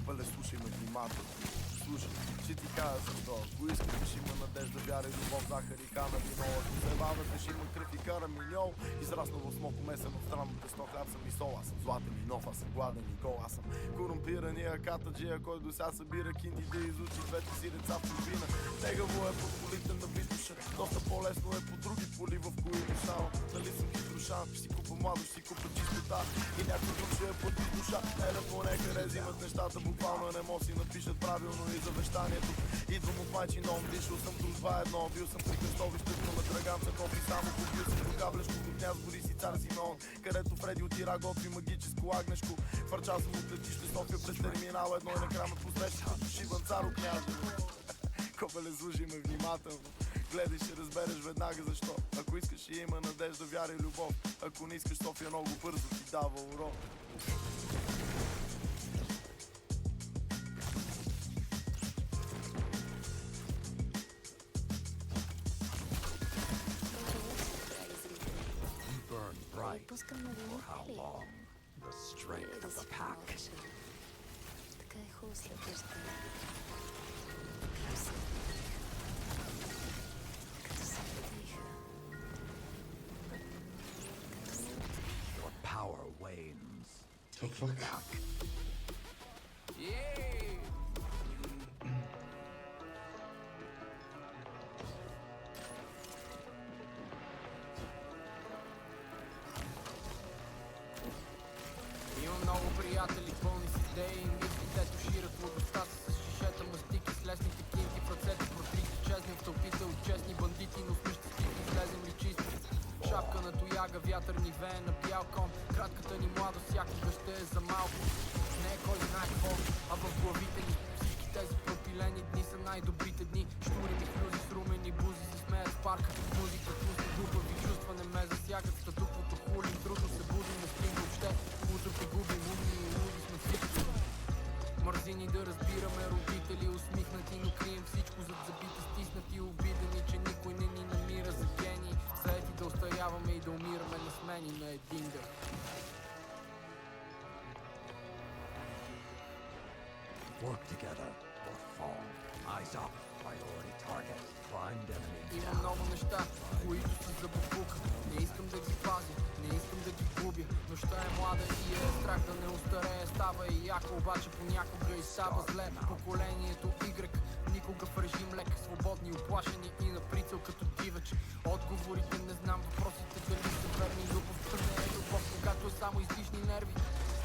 Копеле, слушай ме внимателно. Слушай, ще ти кажа защо. Ако искаш, ще има надежда, вяра и любов, захар и кана, вино. Ако се бавате, ще има кръв и караминьол. Израснал в смок, умесен от странното тесно, хляб съм и сол. Аз съм златен и нов, аз съм гладен и гол. Аз съм корумпирания катаджия, кой до сега събира кинти да изучи двете си деца в чужбина. Тегаво е под полите на Витоша, доста по-лесно е по други поли, в които ставам. Нали съм хитрошан, ще си купа младост, ще си купа чистота и някой друг ще я плати душа. Еле понекъде взимат нещата буквално, не мога си напишат правилно и завещанието. Идвам от майчин дом, дишал съм дружба едно, бил съм при кръстовището на Драганца Кофи, само купил съм до Габлешко, до княз Борис и цар Симеон, където Фреди отира готви магическо агнешко. Фърчал съм от летище София през терминал едно и накрая ме посреща като Шиван царо княже. Копеле, слушай ме внимателно. Гледай, ще разбереш веднага защо. Ако искаш, ще има надежда, вяра и любов. Ако не искаш, София много бързо ти дава урок. Burn bright. For how long? The strength of the pack. Така е хубаво след дъжда. Като се вдиха. Your power wanes. The fuck? Yeah! Имам много приятели, пълни с идеи и мисли, дето шират лудостта си с шишета мастики, с лесните кинти в ръцете, протрити честни в тълпите от честни бандити, но сме щастливи, излезем ли чисти. Шапка на тояга, вятър ни вее на бял кон, кратката ни младост всякога ще е за малко. Не е кой знае какво, а в главите ни всички тези пропилени дни са най-добрите дни. Штури ми хлюзи с румени бузи се смеят в парка. Музика, пусни глупави чувства не ме засягат. Статуквото хулим, трудно се будим, не спим въобще. Музика губим, умни и луди сме всички. Мързини да разбираме родители, усмихнати, но крием всичко зад забите, стиснати, обидени, че никой не ни намира за гени. Заети да остаряваме и да умираме на смени на един дъх. Work together or fall. Eyes up. Priority target. Primed enemy Има down. много неща, които са за букука. Не искам да ги пазя, не искам да ги губя. Нощта е млада и е страх да не остарее. Става и яко, обаче понякога и става зле. Поколението Y, никога в режим лек. Свободни, оплашени и на прицел като дивеч. Отговорите не знам, въпросите дали са верни. Любовта не е любов, когато е само излишни нерви.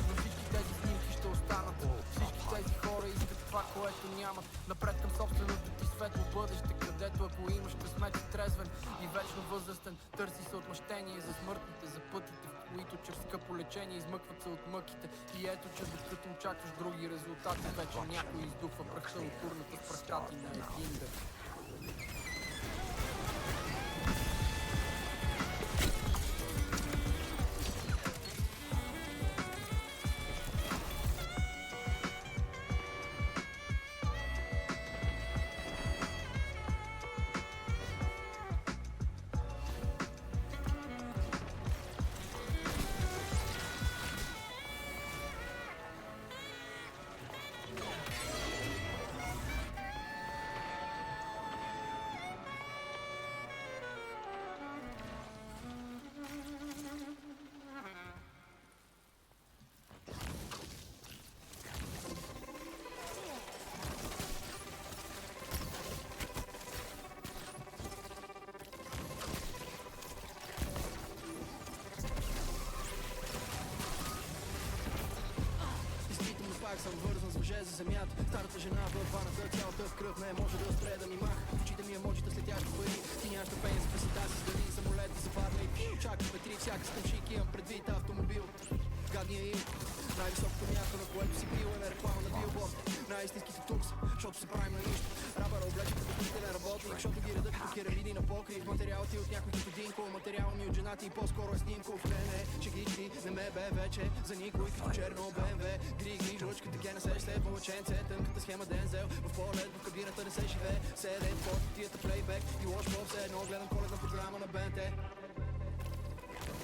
Но всички тези снимки ще останат. Всички тези хора искат това, което нямат. Напред към собственото ти светло бъдеще, където ако имаш късмет си трезвен и вечно възрастен, търси се отмъщение за смъртните, за пътите, в които чрез скъпо лечение измъкват се от мъките. И ето, че докато очакваш други резултати, вече някой издухва прахта от урната с прахта ти на един дъх. Пак съм вързан с въже за земята. Старата жена във ваната, цялата в кръв не може да спре да ми маха. В очите ми емоджита слетящи пари. Ти нямаш търпение за песента си, сдали самолет да западне и чакаш петри, всяка скъмшик имам предвид автомобил. Гадния им, най-високото място, на което си бил е на реклама на билборд. Най-истинските тук са, защото се правим на нищо. Рапъра облече като строителен работник, защото ги реда като керамиди на покрив. Материал ти от някой като Динко, материал ми от жена ти по-скоро е снимков. Не, че ги не ме бе вече за никой като черно БМВ. Гри, жлъчката ге не се след мълченце, тънката схема Дензел. В полет, в кабината не се живее. Седем под тията плейбек и лош поп, все едно гледам коледна програма на БНТ.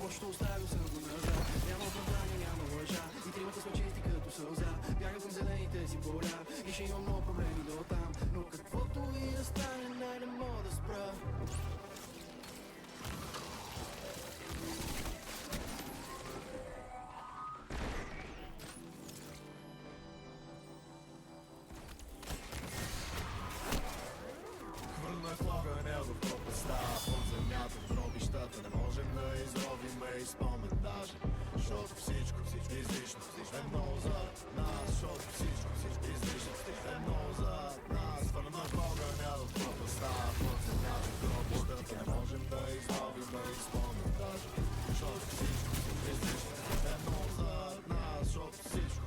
Лошото оставил съм го назад. Няма оправдание, няма лъжа. И тримата сме чисти като сълза. Бягам към зелените си даже. Защото всичко излишно е много за нас. Защото всичко излишно е много за нас. Върна в огъня в пропаста, под земята гробищата не можем да изловим, да изпълним даже. Защото всичко излишно е много за нас. Защото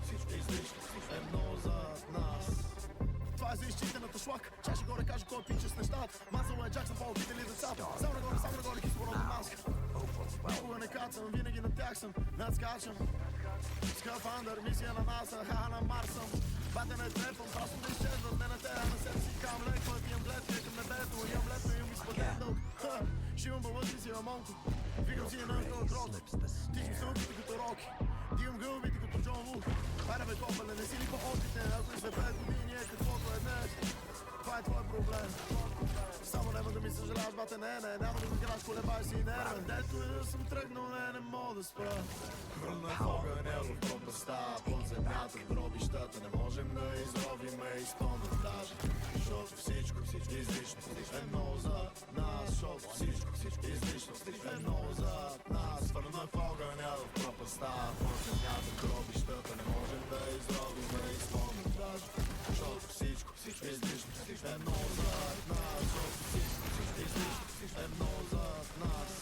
всичко излишно е много за нас. Това е за изчистената шлак. Чаша горе каже кой пича с нещата. Мазало е Джаксън, по-обидели децата. Само нагоре, кислородна маска. Никога не кацам, винаги на тях съм. Надскачам. Скафандър, мисия на НАСА, ха на Марс съм. Бате не трепвам, просто да изчезвам. Не на тея, на себе си кам леква. Имам гледка към небето, имам лето, имам изпаден дълг. Шивам бълъжи си, имам монко. Викам си на ъгъл крок. Тихи стълбите като Роки. Дигам гълбите като Джон Вук. Хайде бе копале, не си ли по-опитен. Ако и след 5 години е каквото е днес. Това е твой проблем. Само няма да ми съжаляваш, бате, не, няма да изграш, колебай си нервен. Дето и да съм тръгнал, не мога да спра. Хвърна в огъня в пропаста, под земята, гробищата не можем да изровим и изпълним даже. Защото всичко излишно е много за нас. Защото всичко излишно е много за нас. Хвърна в огъня в пропаста, под земята, гробищата не можем да изровим и изпълним даже. Защото всичко излишно е много за нас. Защото всичко излишно е много за нас.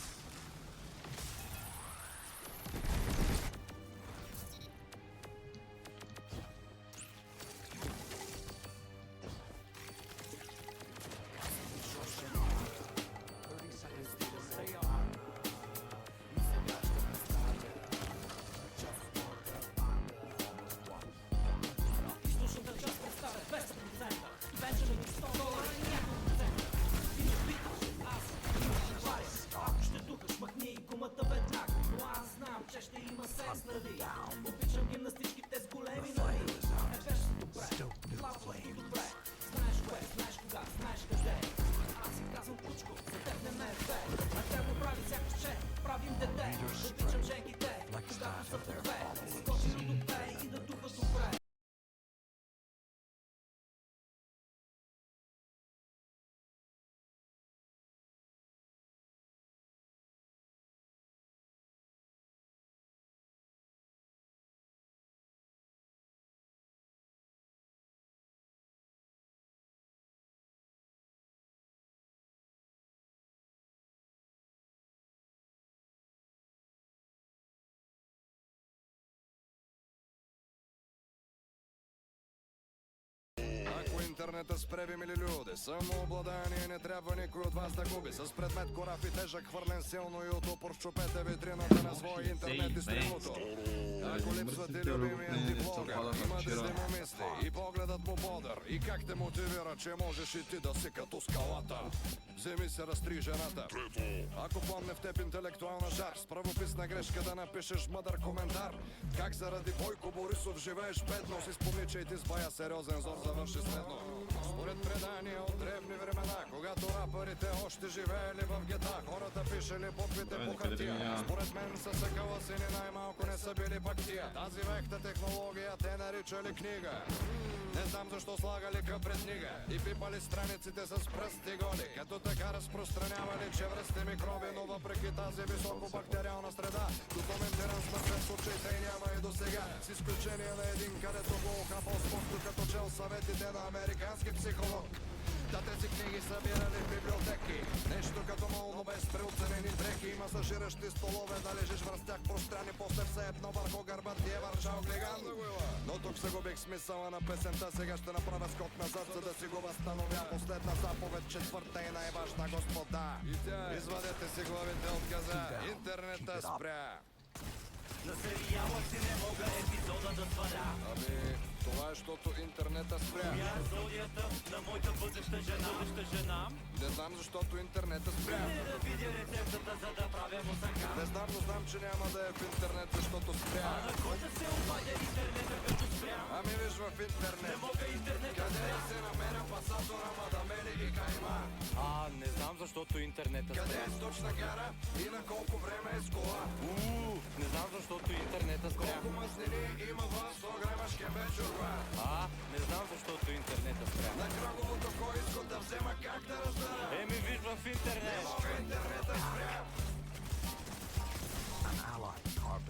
Ако интернета спре, мили люди, самообладание не трябва никой от вас да губи. С предмет корав и тежък, хвърлен силно и от упор, щупете витрината на своя интернет дистрибутор. Ако липсва ти любимият ти блогър, има да му мисли и погледът му бодър. И как те мотивира, че можеш и ти да си като скалата. Вземи се, разтри жената. Ако помня в теб интелектуална жар, с правописна грешка да напишеш мъдър коментар. Как заради Бойко Борисов живееш бедно, си спомни, че и ти с бая сериозен зор завърши следно. Според предания от древни времена, когато рапърите още живеели в гета, хората пишели буквите по хартия. Според мен са се каласини, най-малко не са били пак тия. Тази вехта технология те наричали книга. Не знам защо слагали пред книга и пипали страниците с пръсти голи, като така разпространявали чевръсти микроби, но въпреки тази високобактериална среда, документиран смъртен случай те няма и до сега. С изключение на един, където го охапал с просто като чел съветите на американски психолог. Да, тези книги събирали в библиотеки, нещо като молно без преоценени дрехи. И масажиращи столове, да лежиш върз тях пространи, после все едно върху гърба ти е вършал глиган. Но тук се губих смисъла на песента, сега ще направя скок назад, за да си го възстановя. Последна заповед, четвърта и най-важна, господа. Извадете си главите от газа, интернета спря. На сериала си не мога епизода да сваля. Ами, това е, защото интернета спря. Коя е зодията на моята бъдеща жена? Не знам, защото интернета спря. Не да видя рецептата, за да правя мусака. Не знам, но знам, че няма да е в интернет, защото спря. А на кой да се обадя интернета, като спря? Ами виж в интернет. Не мога интернета. Къде се намеря пасатора, мадамели и кайма? Не знам, защото интернета Къде е сточна гара и на колко време е с кола? Не знам, защото интернета спря. Колко мазнини има в 100 грама шкембе чорба? Не знам, защото интернета спря. На кръговото кой изход да взема, как да разбера? Еми виж в интернет. В интернета спря. An ally carved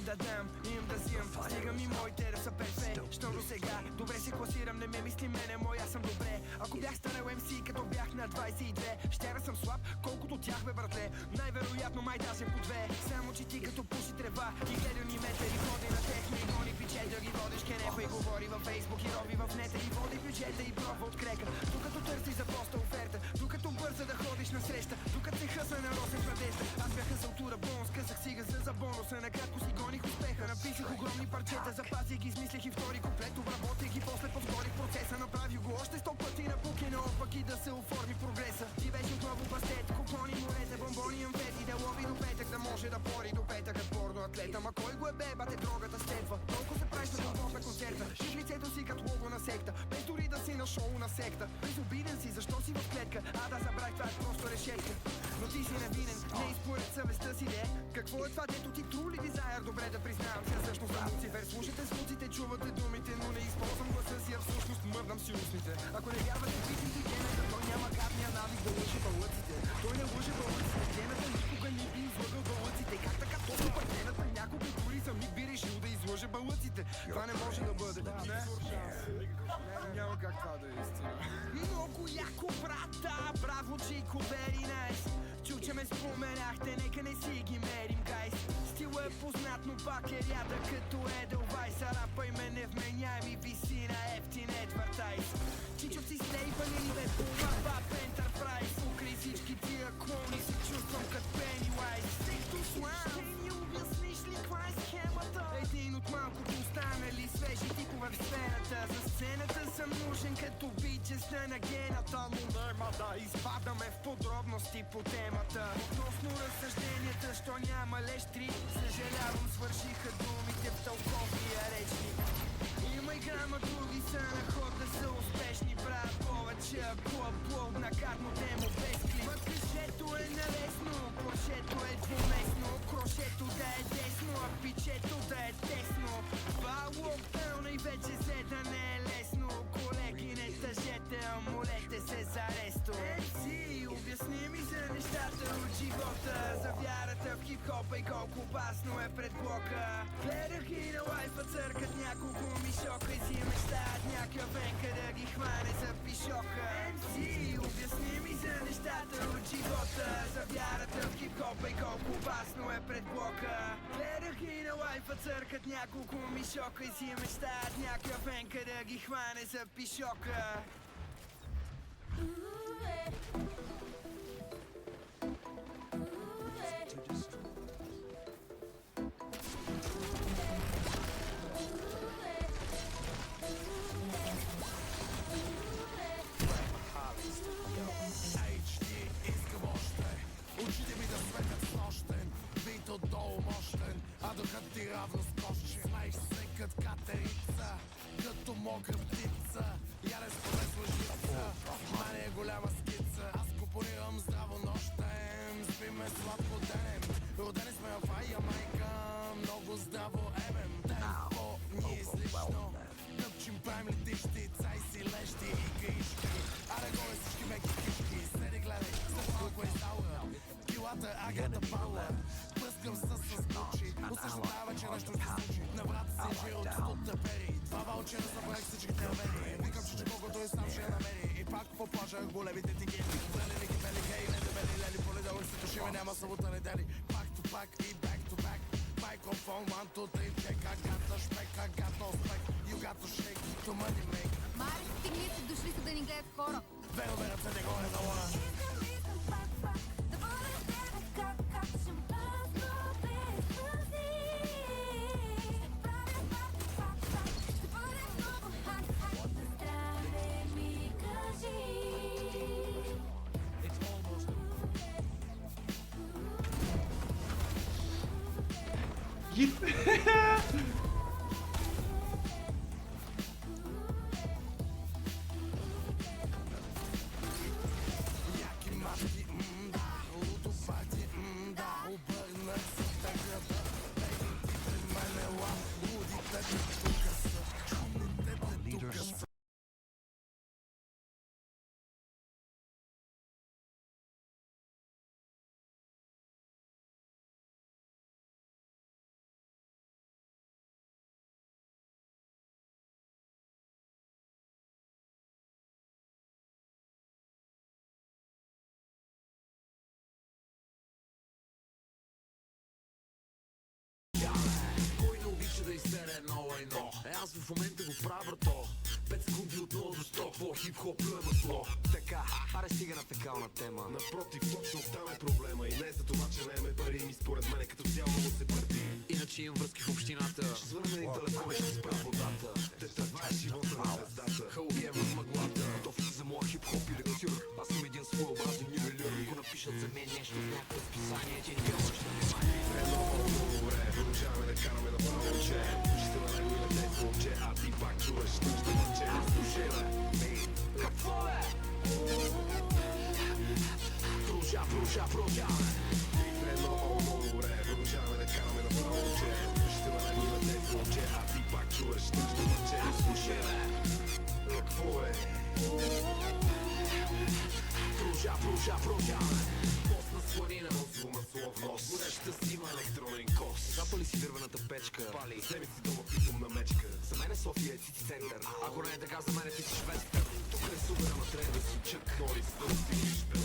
да дам, имам да взимам. Стигам и моите да са перфе. Що до сега, добре се класирам, не ме мисли мене, мой аз съм добре. Ако бях станал MC, като бях на 22, щяра съм слаб, колкото тях бе братле. Най-вероятно май даже по две. Само че ти като пуши трева и гледани метри, ходи на техни гони пичета, ги водиш кенефа и говори във фейсбук и роби в нета и води бюджета и пробва от крека. Докато търси за поста оферта, докато бърза да ходиш на среща, докато се хъса на росен надежда. Аз бях хъсалтура бонус, късах си газа за бонуса, накратко си гоних успеха. Написах огромни парчета, запазих ги, измислих и втори куплет, обработих и после повторих процеса. Направих го още 100 пъти на пукено, пък и да се оформи прогреса. Ти беше отново пастет, купони, морета, бомбони, амфети, да лови до петък, да може да пори до петък, като порно атлета. Ма кой го е бе, бате, дрогата степва. Толкова се правиш на любов на концерта, и в лицето си като лого на секта, без дори да си на шоу на секта. Безобиден си, защо си в клетка? А да забрах, това е просто решетка. Но ти си невинен, не изпоред съвестта си, де. Какво е това, дето ти трули дизайр? Добре да признавам се, всъщност съм Луцифер. Слушате звуците, чувате думите, но не използвам гласа си, а всъщност мъднам си устните. Ако не вярвате в истински гената, той няма гадния навик да лъже бълъците. Той не лъже бълъците, гената никога не би излъгал бълъците. Как така точно пък гената някога дори за миг би решил да излъже бълъците? Това не може да бъде. Не, няма как това да е истина. Много яко, брата, браво, Чико, very nice. Чу, че ме споменахте, нека не си ги мерим, гайс. Стила е познат, но пак е ряда като Edelweiss. А рапа им е невменяем и виси на ефтин адвертайз. Чичовци слейбани ли бе, бума, баб, Enterprise. Украй всички тия клони, се чувствам като Pennywise. Секту слам, ще ни обясниш ли каква е схемата? Един от малкото останали свежи типове в сферата. За сцената съм нужен като бичеста на гената, но няма да изпадаме в подробности по темата. Относно разсъжденията, що няма лещри, съжалявам, свършиха думите в тълковия речник. Има и грама, други са на ход да са успешни, правят повече, ако аплодна карно демо без клип. Мъкашето е налесно, поршето е двуместно, крошето да е десно, а пичето да е тесно. Това локдауна и вече се да не е лесно. Колеги, не тъжете, а молете се за ресто. MC, обясни ми за нещата от живота, за вярата в хип-хопа и колко опасно е пред блока. Гледах и на лайфа църкат няколко мишока и си мечтаят някакъв венка да ги хване за пишока. MC, обясни ми за нещата от живота, за вярата в хип-хопа и колко опасно е пред блока. Гледах и на лайфа църкат няколко мишока и си мечтаят някакъв венка да ги хване за пишока. Очите ми да светят с нощен, вид отдолу мощен, а духът ти равно скочи. Смееш се кът катерица, като мокра птица, ярес полез лъжица, мания е голяма скица. Аз компонирам здраво нощем, спиме сладко денем, родени сме в Ямайка, много здраво емем. Темпо ни е излишно, тъпчим правим летищи, цай си лещи и гришки. Аре горе всички меки кишки, седи гледай, след малко е заура. Килата агата пауа, пръскам с Гучи, усещам тава, че нещо ще случи. На врата си жир от стотта пери, два ваучера събрах всичките авери. Викам, че колкото и сам ще я намери, и пак по плажах големите тигети. Брали ги бели гей, не дебели лели, понеделник се тушиме, няма събота недели. Пак to пак и back to back, microphone 1, 2, 3, check. I got the spec, I got no spec, you got to shake, to money make. Мари, стигни се, дошли са да ни гледат хора. Веро, ръцете горе за лона. Да бъде с тебе как шампанско без пъзи. Правя пак, ще бъде много хак, да стане ми кажи. Git. едно. Аз в момента го правя, брато. 5 секунди от 0 до 100, по хип-хоп плюе масло. Така, аре стига на фекална тема. Напротив, точно там е проблема. И не за това, че не пари ми според мене като цяло му се пърди. Иначе имам връзки в общината. Ще звърна един телефон и ще спра водата. Това е живота на звездата. Халуя в мъглата. Готов ли за моя хип-хоп и лектюр? Аз съм един своеобразен нивелюр. Го напишат за мен нещо в някакво списание, че не обръща внимание. Едно добре, продължаваме да караме на момче. Ще на него и на тези момче, а ти пак чуваш тъжда мъче. Слушай, бе, какво е? Продължаваме. едно добре, продължаваме да караме на момче. Ще на него и на тези момче, а ти пак чуваш тъжда мъче. Слушай, бе, Какво е? продължаваме. Пост на сланина, Масло, масло в нос. гореща си има Електронен кос. запали си дървената печка. Пали, вземи си дома питом на мечка. За мен е София е Сити център. Ако не е така, за мен е ти си швестър. Тук е супер, ама трябва да си чък. Нори стълсти, вижте.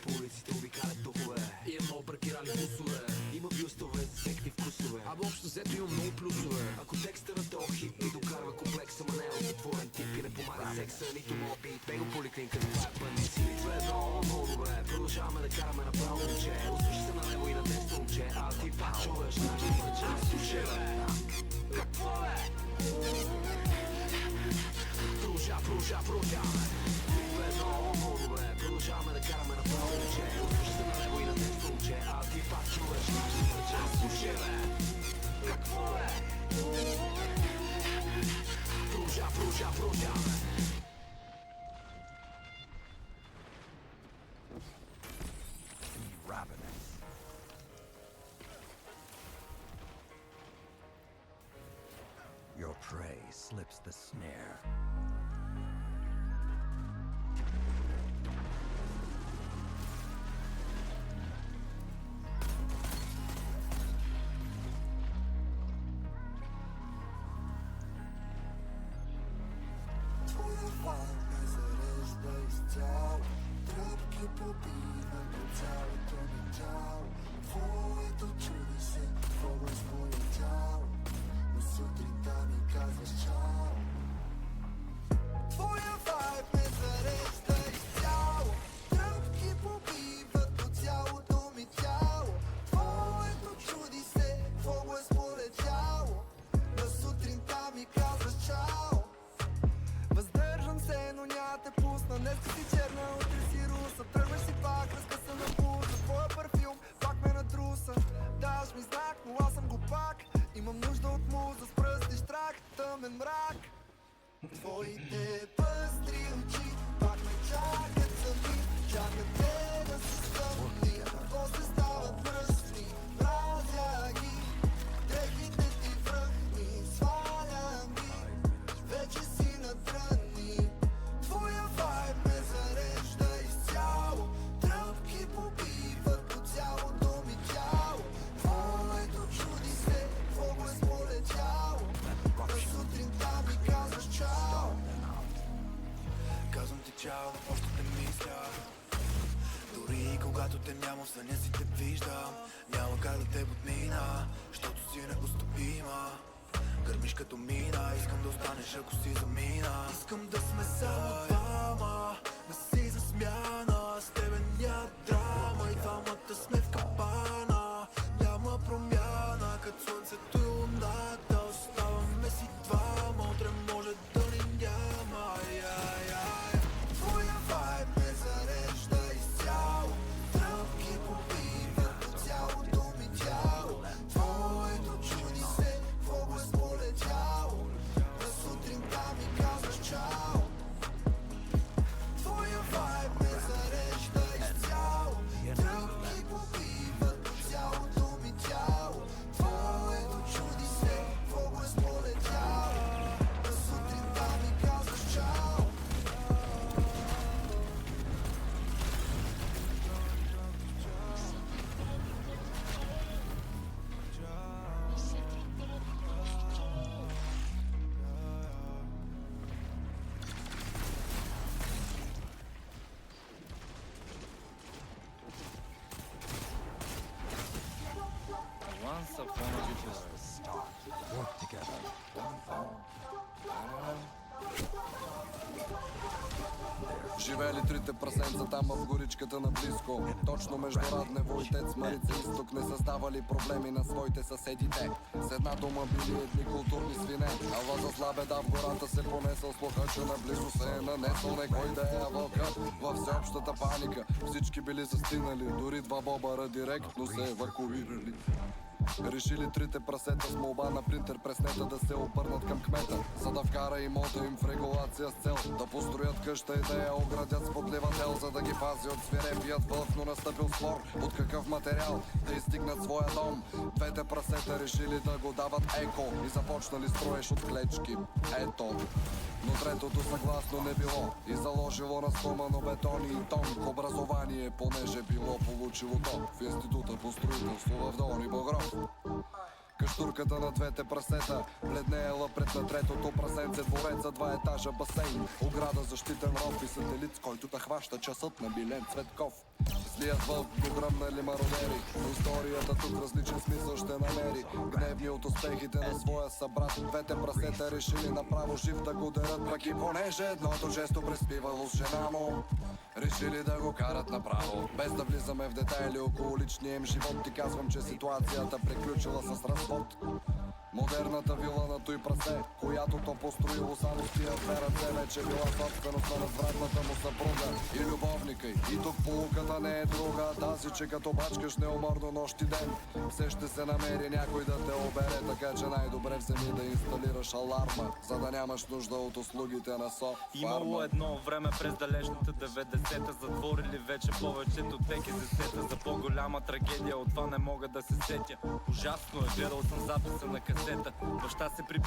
По улиците обикалят духове. И много паркирали бусове. Има бюстове за всеки вкусове. Абе общо взето има много плюсове. Ако текста на този хит ни докарва комплекса, ма не е затворен тип и не помага секса, нито моби. Бего поликлиника, това е пъници. Това е много добре. Продължаваме да караме направо, момче. Услушай се на лево и на десно, момче. А ти пак чуваш нашите мъче. Слушай, бе, какво е? Продължаваме. Това е много добре. Продължаваме да караме направо, момче. Услушай се на лево и на десно, момче. А ти пак чуваш нашите мъче. Слушай, бе, какво е? Продължаваме. Ravenous. Your prey slips the snare. Твоя вайб ме зарежда изцяло. Тръпки побива по цялото ми тяло. Твоето чуди се, твое с мое тяло. Но сутринта ми казваш чао. Твоя вайб ме зарежда изцяло. Тръпки побиват по цялото ми тяло. Твоето чуди се, твое с мое тяло. Но сутринта ми казваш чао. Въздържам се, но няма те пусна. Днеска си черна, утре си руса. Тръгваш си пак, разкъса на пулса. Твоя парфюм пак ме натруса. Даш ми знак, но аз съм го пак. Имам нужда от муза с пръсти штрак, тъмен мрак. Твоите пъстри очи пак ме чакат сами. Чакат те да се стъмни, после стават мръсни. Мразя ги, дрехите ти връхни. Свалям ги, вече си натрънни. Твоя вайб ме зарежда изцяло. Тръпки побиват по цялото ми тяло. Твоето чуди се, твое с море тяло. На сутринта ми казваш чао. Казвам ти чао, още те мисля. Дори и когато те няма в съня си те виждам. Няма как да те подмина, щото си непостъпима. Гърмиш като мина, искам да останеш ако си замина. Искам да сме само двама, да си за смяна. С тебе няма драма и двамата сме в капана. Няма промяна, като слънцето и луната. Оставаме си двама, утре може да ни няма. Твоя вайб ме зарежда изцяло. Тръпки побиват по цялото ми тяло. Твоето чуди се, твое с море тяло. На сутринта ми казваш чао. Твоя живели трите прасенца там в горичката наблизко. Точно между Раднево и Тец Марица изток не създавали проблеми на своите съседите. С една дума били едни културни свине. Ала за зла беда в гората се понесъл слуха, че наблизо се е нанесъл некой да е вълка. Във всеобщата паника всички били застинали, дори два бобара директно се евакуирали. Решили трите прасета с молба на принтер преснета да се обърнат към кмета, за да вкара имота им в регулация с цел да построят къща и да я оградят с подливател, за да ги пази от свирепият вълк, но настъпил спор от какъв материал да изтигнат своя дом. Двете прасета решили да го дават еко и започнали строеж от клечки. Ето. Но третото съгласно не било и заложило на сломано бетон и тон образование, понеже било получило то в института по строителство в Долни Богров. Каштурката на двете прасета бледнеела пред на третото прасенце дворец за 2 етажа басейн, ограда, защитен ров и сателит, с който да хваща часът на Билен Цветков. Злият вълк го гръмнали мародери, но историята тук различен смисъл ще намери. Гневни от успехите на своя събрат, двете прасета решили направо жив да го дерат, пък и понеже едното често преспивало с жена му, решили да го карат направо. Без да влизаме в детайли около личния им живот, ти казвам, че ситуацията приключила с развод. Модерната вила на той прасе, която то построило само с тия две ръце, вече била собственост на развратната му съпруга и любовника й. И тук полуката не е друга, тази, че като бачкаш неуморно нощ и ден, все ще се намери някой да те обере, така че най-добре вземи да инсталираш аларма, за да нямаш нужда от услугите на СО. Имало едно време през далечната 90-та, затворили вече повечето ТКЗ-та. За по-голяма трагедия от това не мога да се сетя. Ужасно е, гледал съм записа на касета. Баща се при...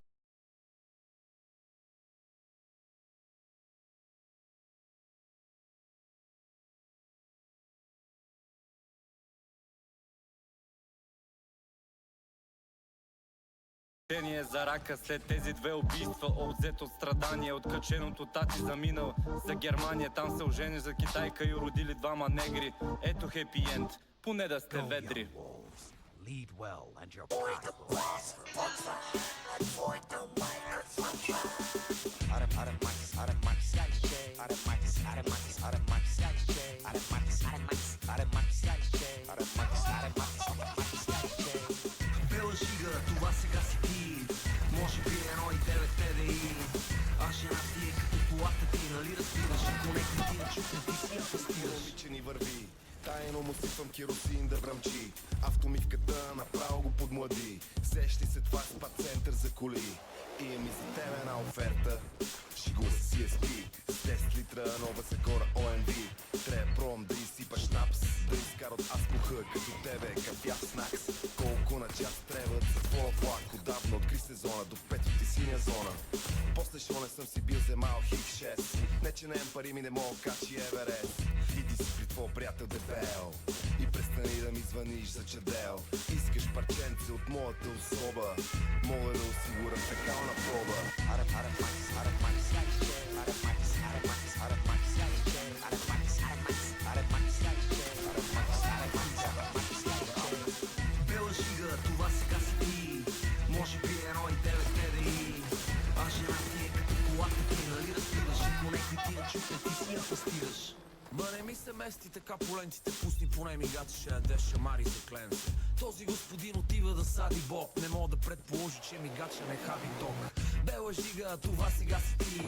за рака след тези две убийства, обзет от страдания, откаченото тати заминал за Германия. Там се ожени за китайка и родили двама негри. Ето хепи енд, поне да сте ведри. Lead well and your path Бела шига, това сега си ти. Може би 1,9 TDI. А жена ти е като колата ти, нали разбираш? Ако не ти на чук, не ти си я пастираш. Момиче ни върви, тайно му сипвам керосин да бръмчи. Автомивката направо го подмлади. Сещи се, това спа център за коли. Имам и за тебе една оферта. Шигува се CSP с 10 литра нова Сакора OMV. Трябва пробвам да изсипаш напс, да изкарат азбуха като тебе кафяв снакс. Колко на час трябват за твоя влак, отдавна откри сезона до 5 ти синя зона. После шоне съм си бил вземал хик 6. Не че нем пари ми не мога качи Еверест. Иди си при твой приятел дебел и престани да ми звъниш за чадел. Искаш парченце от моята особа, мога да осигуря фекална проба. Бела шига, това сега си ти. Може би 1,9 TDI. А жена ти е като колата ти, нали разбираш? Ако некой ти я чук, не ти си я пастираш. Ма не ми се мести така по лентите, пусни поне мигача, ще ядеш шамари за кленце. Този господин отива да сади боб, не мога да предположи, че мигача не хаби ток. Бела жига, това сега си ти.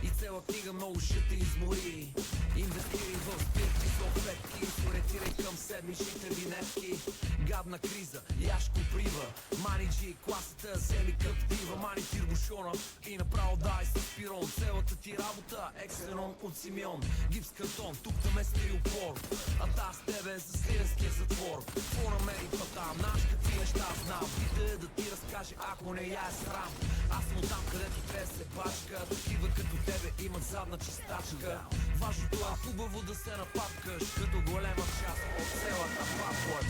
И цела книга много ще те измори. Инвестирай в спирки, салфетки, соретирай към седмичните винетки. Гадна криза, яшко прива. Маниджи, класата, вземи каптива. Мани тирбушона и направо дай с пирон. Целата ти работа, екстенон от Симеон. Гипс картон, тук там е стереопор. А та с тебе за сливенския затвор. Какво намери па там, наш какви неща знам. Пита е да ти разкаже, ако не я е срам. Аз съм там, където те се бачка. Такива като тебе имат задна чистачка. Важното е хубаво да се напапкаш, като голема част от целата паплач.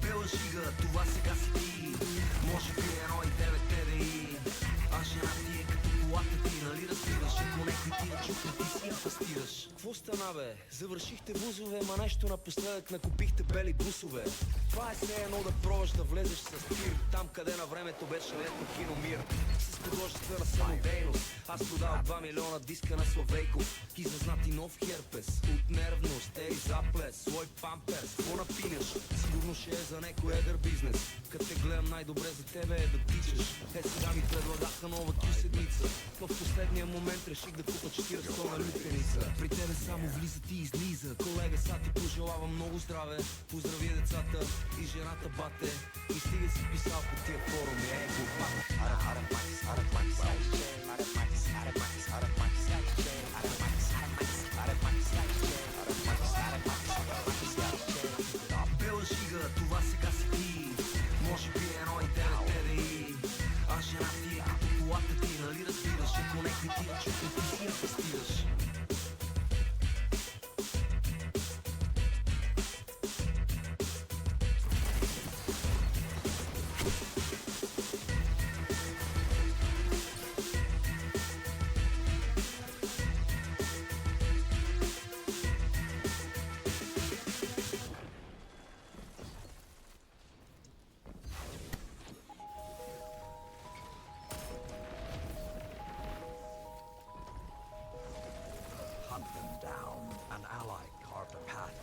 Бела шига, това сега си ти. Може би 1,9 TDI. А жена ти е като колата ти, нали разбираш? Ако некой ти я чук, не ти си я пастираш. Какво стана бе? Завършихте вузове, ма нещо напоследък накупихте бели бусове. Това е все едно да пробваш да влезеш с тир там, къде на времето беше летно кино Мир. С художествена самодейност аз продавах 2 милиона диска на Славейков и зазнати нов херпес. От нервност, ей заплес, слой памперс. Какво напинеш? Сигурно ще е за некой едър бизнес. Като те гледам, най-добре за тебе е да тичаш. Сега ми предлагаха нова седмица, но в последния момент реших да купа 40 на лютеница. При тебе само влизат и излиза. Колега, са ти пожелавам много здраве. Поздрави децата и жената бате. И стига си писал по тия форуми. Бела шига, това сега си ти. Може би едно и ТВТВИ. А жена ти е като колата ти, нали разбираш? Ако не ти чукам, ти си я пастираш. Hunt them down. An ally carved a path.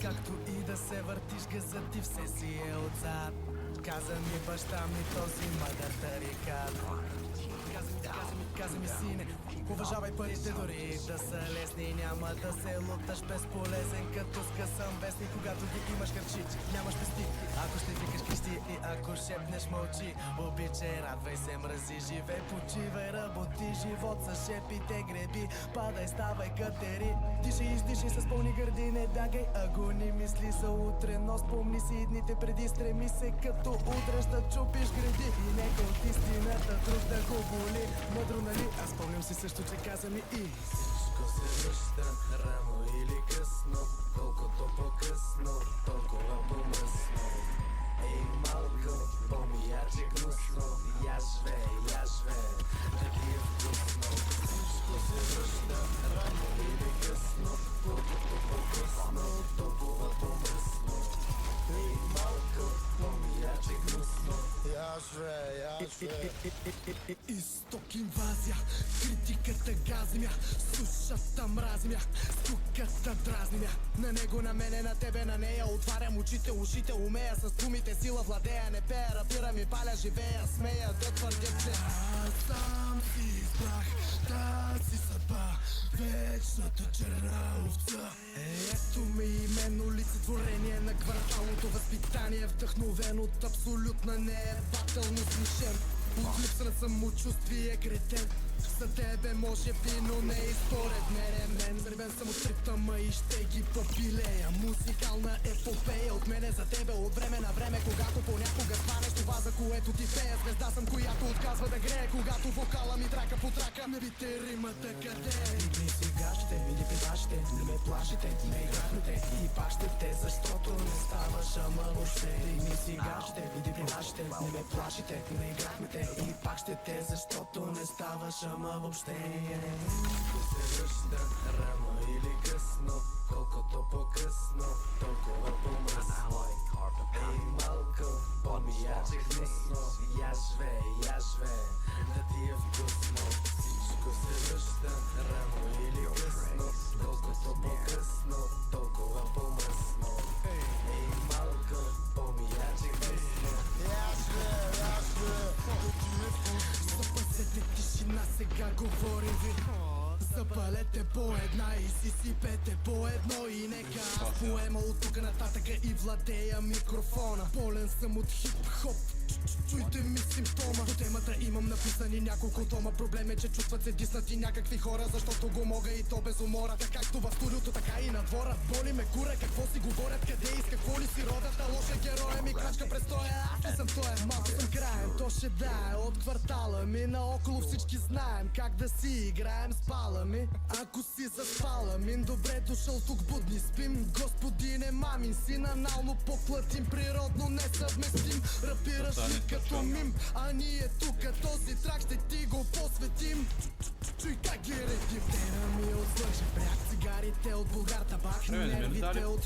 Както и да се въртиш, газът ти все си е отзад. Каза ми баща ми този мъдър тарикат. Каза ми сине, уважавай парите дори да са лесни. Няма да се луташ безполезен като скъсан вестник. Когато ги имаш хърчи, нямаш пести. Ако ще викаш крещи и ако шепнеш мълчи. Обичай, радвай се, мрази, живей, почивай, работи. Живот с шепите греби, падай, ставай, катери. Диши и издиши с пълни гърди, не дагай агони. Мисли за утре, но спомни си дните преди. Стреми се като удръж да чупиш гради. И нека от истината друг да го боли. Мъдро, нали? Аз спомням си също, че каза ми и всичко се връща, рано или късно. Колкото по-късно, толкова по-мръсно. Ей, малко, по-мияче гнусно. Я живее, да ги е вкусно. Всичко се връща, рано или късно. Колкото по-късно, толкова по-мръсно. Ей, малко, по-мияче гнусно. Я живее. Изток инвазия, критиката гази мя, сушата мрази мя, скуката дразни мя. На него, на мене, на тебе, на нея. Отварям очите, ушите, умея с думите сила владея. Не пея, рапирам и паля, живея, смея да твърдя, че аз сам си избрах тази съдба, вечната черна овца. Ето ми имен, олицетворение на кварталното възпитание, вдъхновен от абсолютна неебателност лишен. От липса на самочувствие кретен. За тебе може би, но не и според мен. Заребен съм от ритъма и ще ги попилея. Музикална епопея от мене за тебе, от време на време. Когато понякога станеш това, за което ти пея. Звезда съм, която отказва да грее, когато вокала ми драка по трака. Набите римата къде? Игни си гащите, види пивашите, не ме плашите, не играхме и пак ще те, защото не ставаш, ама въобще. Игни си гащите, види пивашите, не ме плашите, не играхме и пак ще те, защото не ставаш, ама въобще. Всичко се връща, рано или късно. Колкото по-късно, толкова по-мръсно. Ей, малко, по-мияче гнусно. Я живее, да ти е вкусно. Всичко се връща, рано или късно. Колкото по-късно, толкова по-мръсно. Ей, малко, по-мияче гнусно. Я живее, запасете тишина, сега говорим ви. Запалете по една и си сипете по едно. И нека аз поема от тук нататъка и владея микрофона. Болен съм от хип-хоп, чуйте ми симптома. До темата имам написани няколко тома. Проблем е, че чувстват се диснати някакви хора, защото го мога и то без умора. Така както в студиото, така и на двора. Боли ме кура, какво си говорят, къде и с какво ли си родят. А лоша героя ми крачка престоя. Аз ли съм тоя, малко съм краен, то ще да е от квартала ми. Наоколо всички знаем как да си играем с пала ми. Ако си заспала мин, добре дошъл, тук будни спим. Господине мамин син, анално поплатим, природно несъвместим. Рапираш не като мим. А ние тук този трак ще ти го посветим. Чуй как ги редим. Тена ми отслъжи бряг, цигарите от Булгар табак, не ми нервите дали. от